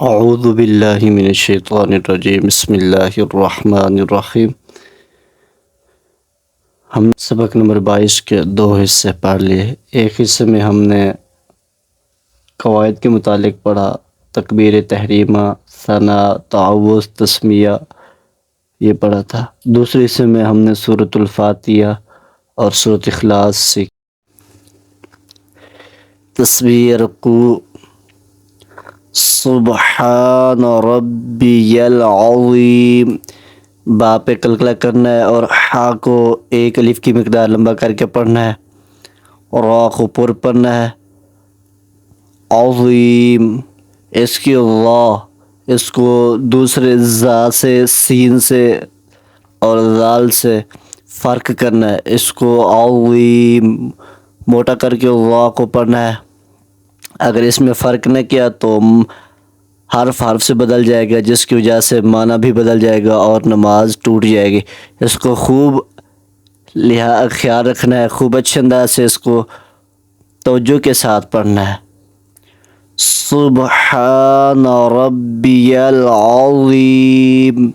अऊज़ु बिल्लाहि मिनश्शैतानिर्रजीम बिस्मिल्लाहिर्रहमानिर्रहीम। हम सबक नंबर 22 के दो हिस्से पढ़ लिए। एक हिस्से में हमने कवायद के मुतालिक पढ़ा, तकबीर तहरीमा, सना, तावुज़, तस्मिया ये पढ़ा था। दूसरे हिस्से में हमने सूरतुल फातिहा और सूरत इखलास सीखी। तस्बीह, रुकू, सुबहान रब्बियल अज़ीम, बा पे कलकला करना है और हा को एक अलिफ की मिकदार लंबा करके पढ़ना है और रा को पुर पढ़ना है। अज़ीम, इसकी वा इसको दूसरे जा से, सीन से और जाल से फ़र्क करना है। इसको अज़ीम मोटा करके वा को पढ़ना है। अगर इसमें फ़र्क न किया तो हर्फ हर्फ से बदल जाएगा, जिसकी वजह से माना भी बदल जाएगा और नमाज टूट जाएगी। इसको खूब ख्याल रखना है, खूब अच्छे अंदाज से इसको तवज्जो के साथ पढ़ना है। सुबहान रब्बियल अज़ीम,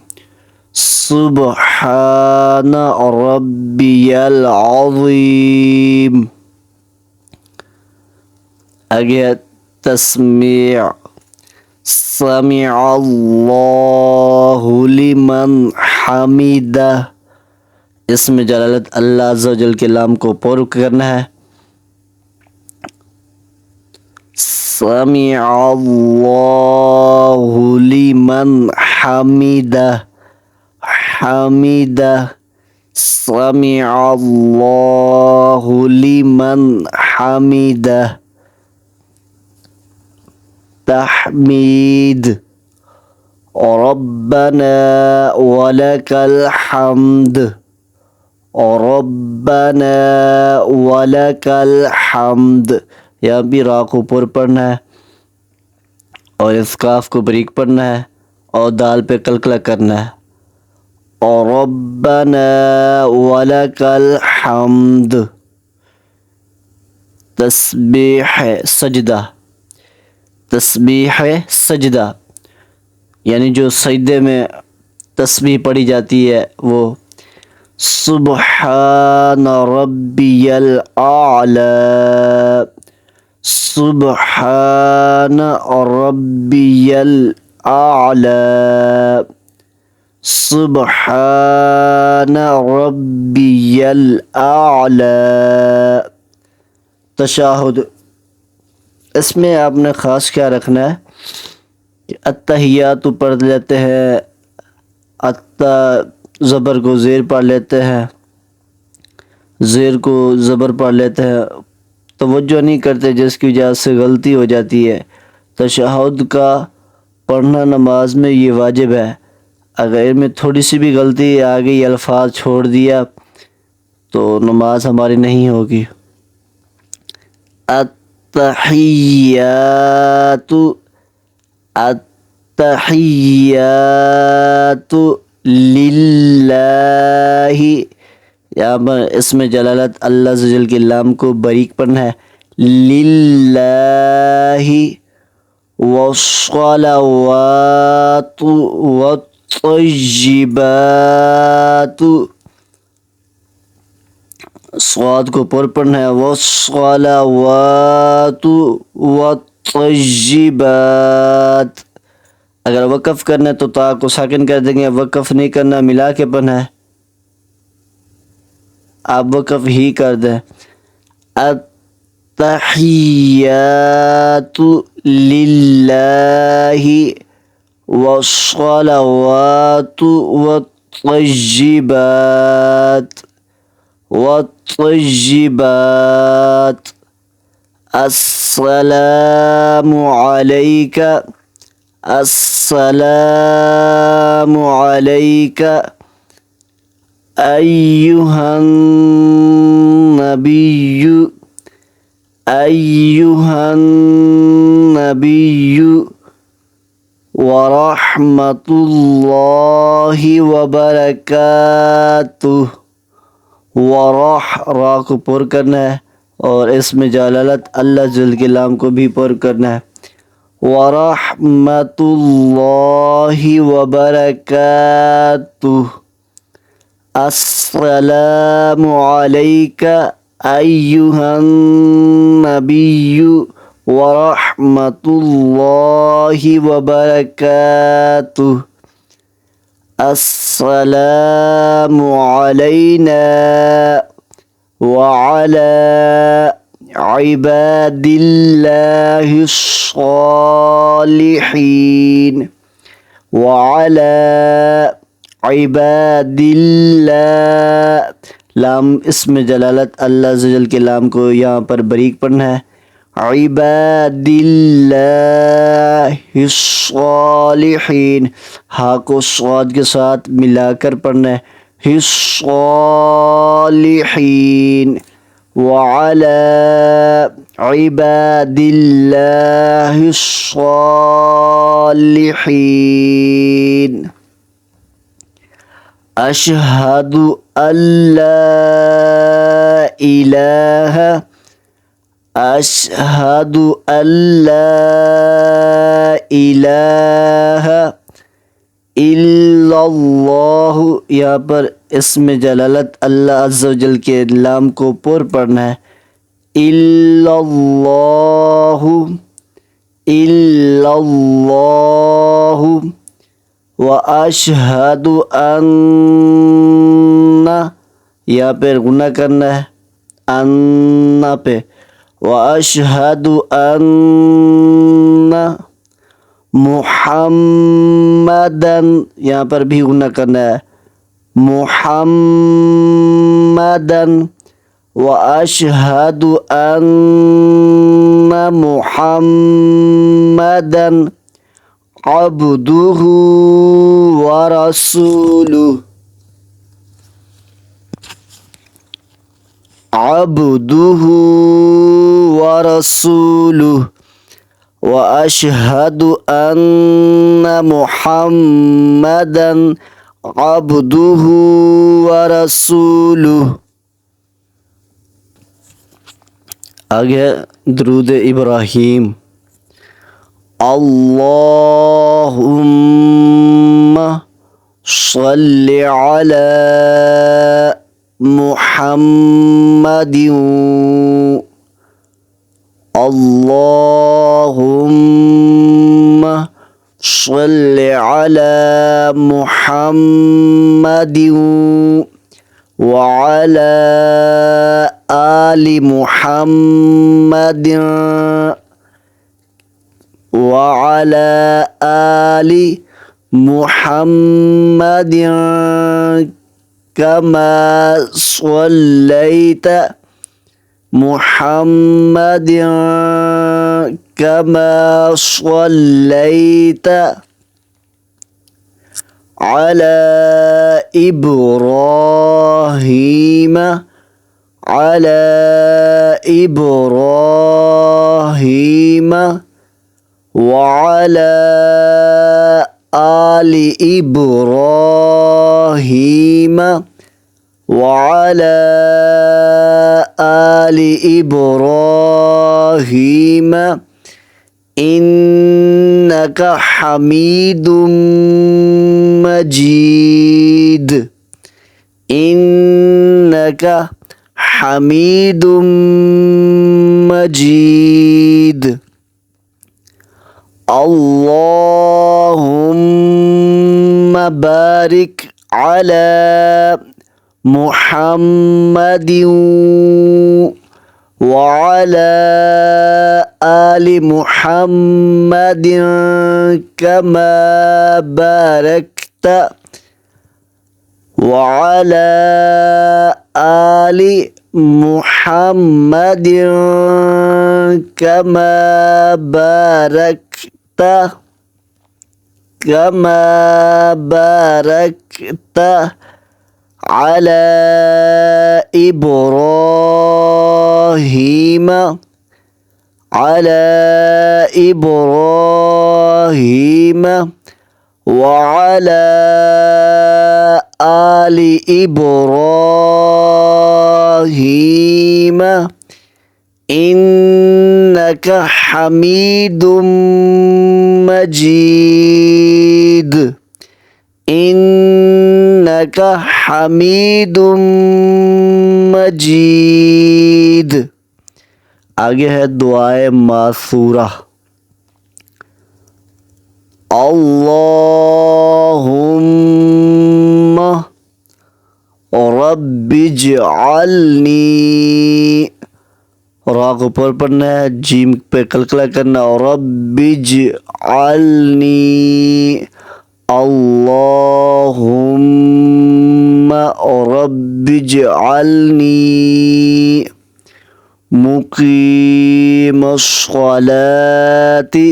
सुबहान रब्बियल अज़ीम। आगे तस्मीअ, समिअल्लाहु लिमन हमिदा, इसमें जलालत अल्लाह अज़्ज़ा व जल के लाम को पूरा करना है। समिअल्लाहु लिमन हमिदा, हमिदा, समिअल्लाहु लिमन हमिदा। तहमीद, रब्बना वलकल हम्द, रब्बना वलकल हम्द। यहाँ भी रा को ऊपर पढ़ना है और इस काफ को बारीक पढ़ना है और दाल पे कलकला करना है। और रब्बना वलकल हम्द। तस्बीह सजदा, तस्बीह सजदा यानी जो सजदे में तस्बीह पढ़ी जाती है वो सुबहान रब्बियल आला, सुबहान रब्बियल आला, सुबहान रब्बियल आला। तशाहुद, इसमें आपने ख़ास क्या रखना है कि अत्तहियातु पढ़ लेते हैं, अत्ता ज़बर को ज़ेर पढ़ लेते हैं, ज़ेर को ज़बर पढ़ लेते हैं, तवज्जो नहीं करते जिसकी वजह से गलती हो जाती है। तशहुद का पढ़ना नमाज में ये वाजिब है। अगर इनमें थोड़ी सी भी गलती आ गई, अल्फाज छोड़ दिया तो नमाज हमारी नहीं होगी। अत्तहियातु, अत्तहियातु लिल्लाहि, यहाँ पर इसमें जलालत अल्लाह अज़्ज़ा वजल के लाम को बारीक पढ़ना है। लिल्लाहि वस्सलावातु वत्तय्यिबातु, स्वाद को पर पढ़ना है। वस्सलावातु वत्तय्यिबात। अगर वक़फ़ करना है तो ता को साकिन कर देंगे, वक़फ़ नहीं करना मिला के पढ़ना है। आप वक़फ़ ही कर दें। अत्तहियातु लिल्लाहि वस्सलावातु वत्तय्यिबात, वत्तय्यिबात। अस्सलामु अलैका, अस्सलामु अलैका अय्युहन नबिय्यु, अय्युहन नबिय्यु वरहमतुल्लाहि वबरकातुह। रा को पुर करना है और इसमें जलालत अल्लाह जल के लाम को भी पुर करना है। वरहमतुल्लाहि वबरकातुह। अस्सलामु अलैका अय्युहन नबिय्यु वरहमतुल्लाहि वबरकातुह। अस्सलामु अलैना वअला इबादिल्लाहिस सालिहीन वअला इबादिल्लाह। लाम इसमें जलालत अल्लाह अज़्ज़ वजल के लाम को यहाँ पर बारीक पढ़ना है। इबादिल्लाहिस सालिहीन, हा को स्वाद के साथ मिलाकर पढ़ना है। हिस सालिहीन वअला इबादिल्लाहिस सालिहीन। अशहदु अल्ला इलाहा अशहदु अल्ला इलाहा इल्लल्लाहु। यहाँ पर इसमें जलालत अल्लाह अज़्ज़ वजल के लाम को पुर पढ़ना है। इल्लल्लाहु इल्लल्लाहु व अशहदु अन्ना, यहाँ पे गुना करना है अन्ना पे। व अशहदु अन्ना मुहम्मदन, यहाँ पर भी गुना करना है मुहम्मदन। व अशहदु अन्ना मुहम्मदन अब्दुहु व रसूलुहु अब्दुहु व रसूलुहु। व अशहदु अन्ना मुहम्मदन अब्दुहु व रसूलुहु। आगे दुरूद इब्राहीम। अल्लाहुम्मा सल्लि अला मुहम्मदिन। अल्लाहुम्मा सल्लि अला मुहम्मदिन व अला आलि मुहम्मदिन व अला आलि मुहम्मदिन कमा सल्लैता मुहम्मदिन कमा सल्लैता अला इब्राहीम अला इब्राहीम व अला आलि इब्राहीम व अला आलि इब्राहीम इन्नका हमीदुम मजीद इन्नका हमीदुम मजीद। अल्लाहुम्मा बारिक अला मुहम्मदिन व अला आलि मुहम्मदिन कमा बारकता व अला आलि मुहम्मदिन कमा बारकता अला इब्राहीम व अला आलि इब्राहीम इन्नका हमीदुम मजीद, इन्नका हमीदुम मजीद। आगे है दुआए मासूरा। अल्लाहुम्मा रब्बिजअलनी, रा को ऊपर पढ़ना है, जीम पे कलकला करना, रब्बिजअलनी, अल्लाहुम्मा रब्बिजअलनी मुकीमस्सलाती,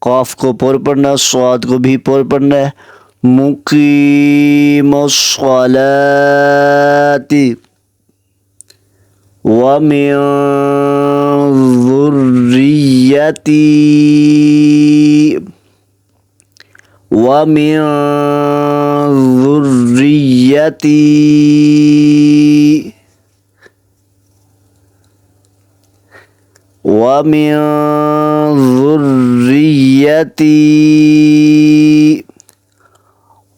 काफ को ऊपर पढ़ना, स्वाद को भी ऊपर पढ़ना है, मुकीमस्सलाती व मिन ज़ुर्रियती, व मिन ज़ुर्रियती, व मिन ज़ुर्रियती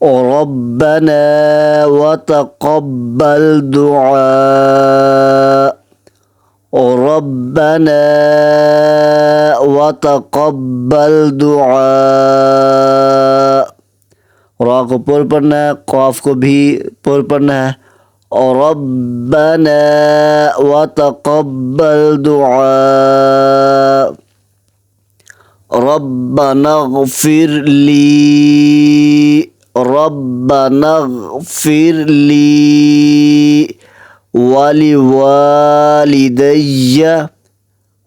रब्बना व तक़ब्बल दुआ, रब्बना व तक़ब्बल दुआ। रा को पूर पढ़ना है, क़ाफ को भी पूर पढ़ना है, रब्बना व तक़ब्बल दुआ, रब्बना ग़फ़िर ली, रब्बना ग़फ़िर ली वलिवालिदैय,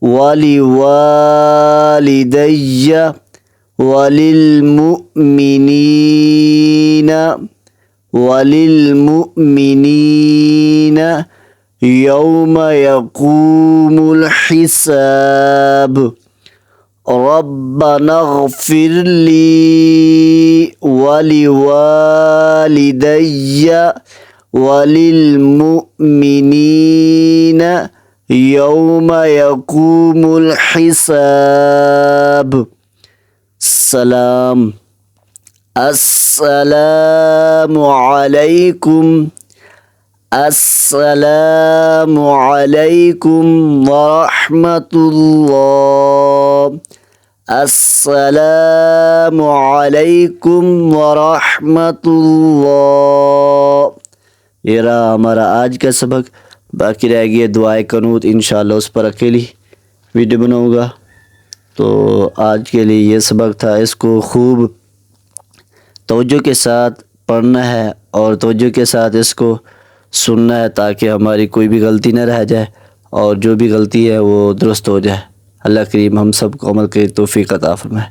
वलिवालिदैय वलिलमुमिनीन, वलिलमुमिनीन यौम यक़ूमुल हिसाब, रब्बना ग़फ़िर ली वलिवालिदैय वलिलमुमिनीन यौम यक़ूमुल हिसाब। सलाम। अस्सलामु अलैकुम, अस्सलामु अलैकुम व रहमतुल्लाह, अस्सलामु अलैकुम व रहमतुल्लाह। ये रहा हमारा आज का सबक। बाकी रह गई दुआए कनूत, इंशाअल्लाह उस पर अकेली वीडियो बनाऊँगा। तो आज के लिए ये सबक था, इसको खूब तवज्जो के साथ पढ़ना है और तवज्जो के साथ इसको सुनना है, ताकि हमारी कोई भी गलती न रह जाए और जो भी गलती है वो दुरुस्त हो जाए। अल्लाह करीम हम सब को अमल की तौफीक अता फरमाए।